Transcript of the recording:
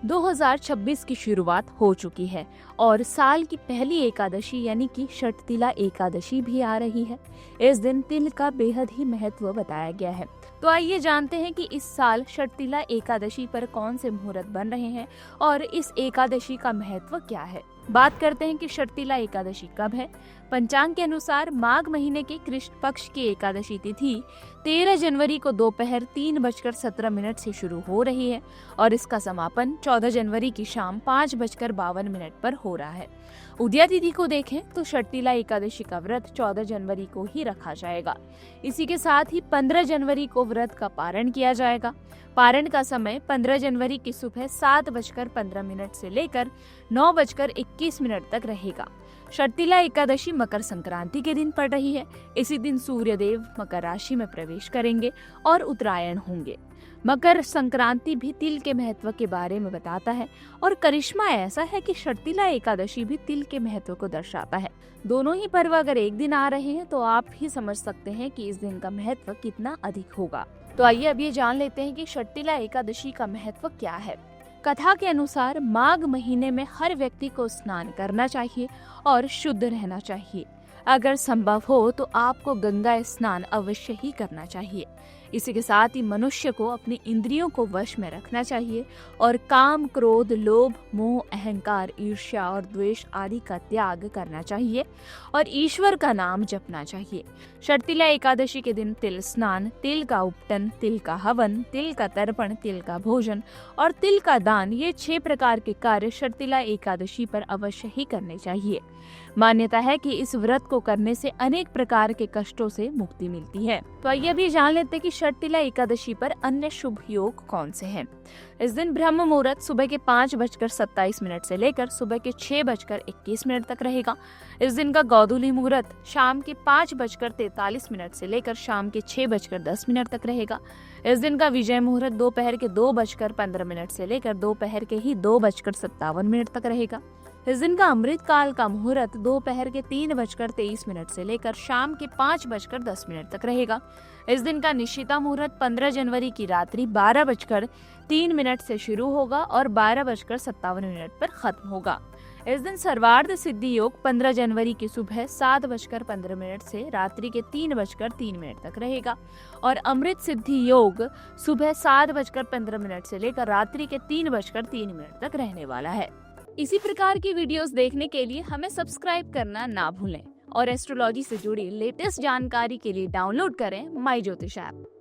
2026 की शुरुआत हो चुकी है और साल की पहली एकादशी यानी कि षटतिला एकादशी भी आ रही है। इस दिन तिल का बेहद ही महत्व बताया गया है। तो आइए जानते हैं कि इस साल षटतिला एकादशी पर कौन से मुहूर्त बन रहे हैं और इस एकादशी का महत्व क्या है। बात करते हैं कि षटतिला एकादशी कब है। पंचांग के अनुसार माघ महीने के कृष्ण पक्ष की एकादशी तिथि 13 जनवरी को दोपहर 3:17 से शुरू हो रही है और इसका समापन 14 जनवरी की शाम 5:52 पर हो रहा है। उदया तिथि को देखें तो षटतिला एकादशी का व्रत 14 जनवरी को ही रखा जाएगा। इसी के साथ ही 15 जनवरी को व्रत का पारण किया जाएगा। पारण का समय 15 जनवरी की सुबह 7:15 से लेकर 9:21 तक रहेगा। षटतिला एकादशी मकर संक्रांति के दिन पड़ रही है। इसी दिन सूर्य देव मकर राशि में प्रवेश करेंगे और उत्तरायण होंगे। मकर संक्रांति भी तिल के महत्व के बारे में बताता है और करिश्मा ऐसा है कि षटतिला एकादशी भी तिल के महत्व को दर्शाता है। दोनों ही पर्व अगर एक दिन आ रहे हैं तो आप ही समझ सकते हैं कि इस दिन का महत्व कितना अधिक होगा। तो आइए अब ये जान लेते हैं कि षटतिला एकादशी का महत्व क्या है। कथा के अनुसार माघ महीने में हर व्यक्ति को स्नान करना चाहिए और शुद्ध रहना चाहिए। अगर संभव हो तो आपको गंगा स्नान अवश्य ही करना चाहिए। इसी के साथ ही मनुष्य को अपनी इंद्रियों को वश में रखना चाहिए और काम, क्रोध, लोभ, मोह, अहंकार, ईर्ष्या और द्वेष आदि का त्याग करना चाहिए और ईश्वर का नाम जपना चाहिए। षटतिला एकादशी के दिन तिल स्नान, तिल का उपटन, तिल का हवन, तिल का तर्पण, तिल का भोजन और तिल का दान, ये 6 प्रकार के कार्य षटतिला एकादशी पर अवश्य ही करने चाहिए। मान्यता है कि इस व्रत को करने से अनेक प्रकार के कष्टों से मुक्ति मिलती है। तो आइए अभी जान लेते हैं कि षटतिला एकादशी पर अन्य शुभ योग कौन से हैं। इस दिन ब्रह्म मुहूर्त सुबह के 5:27 से लेकर सुबह के 6:21 तक रहेगा। इस दिन का गोधूली मुहूर्त शाम के 5:43 से लेकर शाम के 6:10 तक रहेगा। इस दिन का विजय मुहूर्त दोपहर के 2:15 से लेकर दोपहर के ही 2:57 तक रहेगा। इस दिन का अमृत काल का मुहूर्त दोपहर के 3:23 से लेकर शाम के 5:10 तक रहेगा। इस दिन का निशिता मुहूर्त 15 जनवरी की रात्रि 12:03 से शुरू होगा और 12:57 पर खत्म होगा। इस दिन सर्वार्थ सिद्धि योग 15 जनवरी की सुबह 7:15 से रात्रि के 3:03 तक रहेगा और अमृत सिद्धि योग सुबह 7:15 से लेकर रात्रि के 3:03 तक रहने वाला है। इसी प्रकार की वीडियोस देखने के लिए हमें सब्सक्राइब करना ना भूलें और एस्ट्रोलॉजी से जुड़ी लेटेस्ट जानकारी के लिए डाउनलोड करें माई ज्योतिष ऐप।